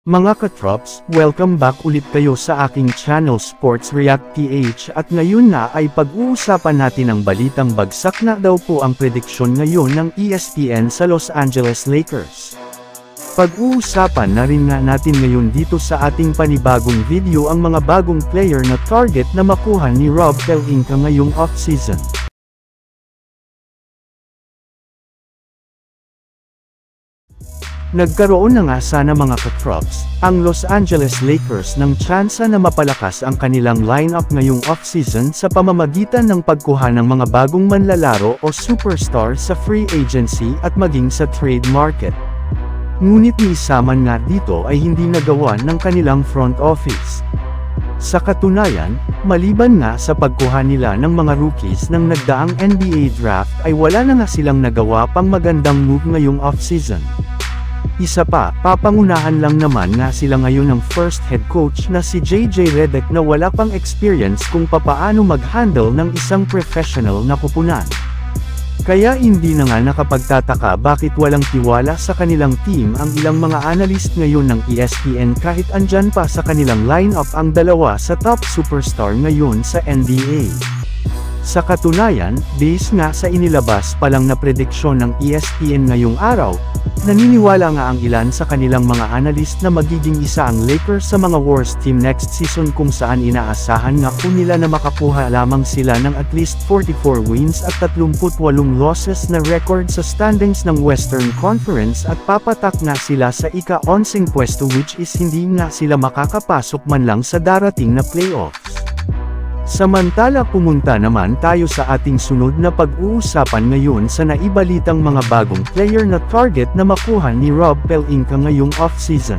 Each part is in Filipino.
Mga katrops, welcome back ulit kayo sa aking channel Sports React PH at ngayon na ay pag-uusapan natin ang balitang bagsak na daw po ang prediksyon ngayon ng ESPN sa Los Angeles Lakers. Pag-uusapan na rin nga natin ngayon dito sa ating panibagong video ang mga bagong player na target na makuha ni Rob Pelinka ngayong off-season. Nagkaroon na nga sana mga katrops, ang Los Angeles Lakers ng tsansa na mapalakas ang kanilang lineup ngayong off-season sa pamamagitan ng pagkuha ng mga bagong manlalaro o superstar sa free agency at maging sa trade market. Ngunit niisaman nga dito ay hindi nagawa ng kanilang front office. Sa katunayan, maliban nga sa pagkuha nila ng mga rookies ng nagdaang NBA draft ay wala na nga silang nagawa pang magandang move ngayong off-season. Isa pa, papangunahan lang naman nga sila ngayon ng first head coach na si JJ Redick na wala pang experience kung papaano mag-handle ng isang professional na kupunan. Kaya hindi na nga nakapagtataka bakit walang tiwala sa kanilang team ang ilang mga analyst ngayon ng ESPN kahit andyan pa sa kanilang lineup ang dalawa sa top superstar ngayon sa NBA. Sa katunayan, base nga sa inilabas pa lang na prediksyon ng ESPN ngayong araw, naniniwala nga ang ilan sa kanilang mga analyst na magiging isa ang Lakers sa mga worst team next season kung saan inaasahan nga po nila na makakuha lamang sila ng at least 44 wins at 38 losses na record sa standings ng Western Conference at papatak nga sila sa ika-11 pwesto which is hindi nga sila makakapasok man lang sa darating na playoffs. Samantala pumunta naman tayo sa ating sunod na pag-uusapan ngayon sa naibalitang mga bagong player na target na makuha ni Rob Pelinka ngayong off-season.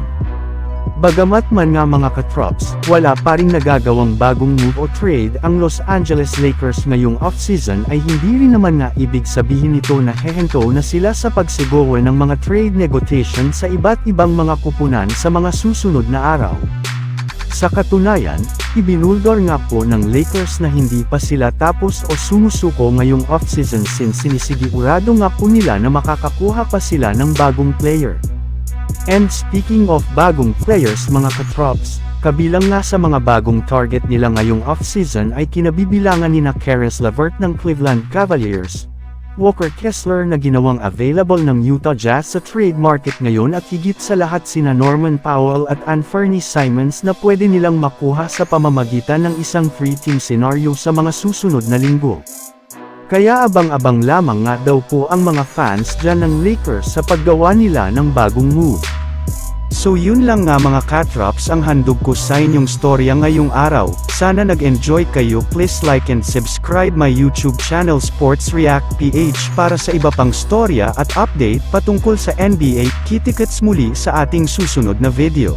Bagamat man nga mga katrops, wala pa ring nagagawang bagong move o trade ang Los Angeles Lakers ngayong off-season ay hindi rin naman nga ibig sabihin nito na hehento na sila sa pagsigawa ng mga trade negotiation sa iba't ibang mga kupunan sa mga susunod na araw. Sa katunayan, ibinuldor nga po ng Lakers na hindi pa sila tapos o sumusuko ngayong off-season since sinisigurado nga po nila na makakakuha pa sila ng bagong player. And speaking of bagong players mga katrops, kabilang nga sa mga bagong target nila ngayong off-season ay kinabibilangan ni Caris LeVert ng Cleveland Cavaliers, Walker Kessler na ginawang available ng Utah Jazz sa trade market ngayon at higit sa lahat sina Norman Powell at Anfernee Simons na pwede nilang makuha sa pamamagitan ng isang 3-team scenario sa mga susunod na linggo. Kaya abang-abang lamang nga daw po ang mga fans dyan ng Lakers sa paggawa nila ng bagong move. So yun lang nga mga katrops ang handog ko sa inyong storya ngayong araw. Sana nag-enjoy kayo. Please like and subscribe my YouTube channel Sports React PH para sa iba pang storya at update patungkol sa NBA. Kita-kits muli sa ating susunod na video.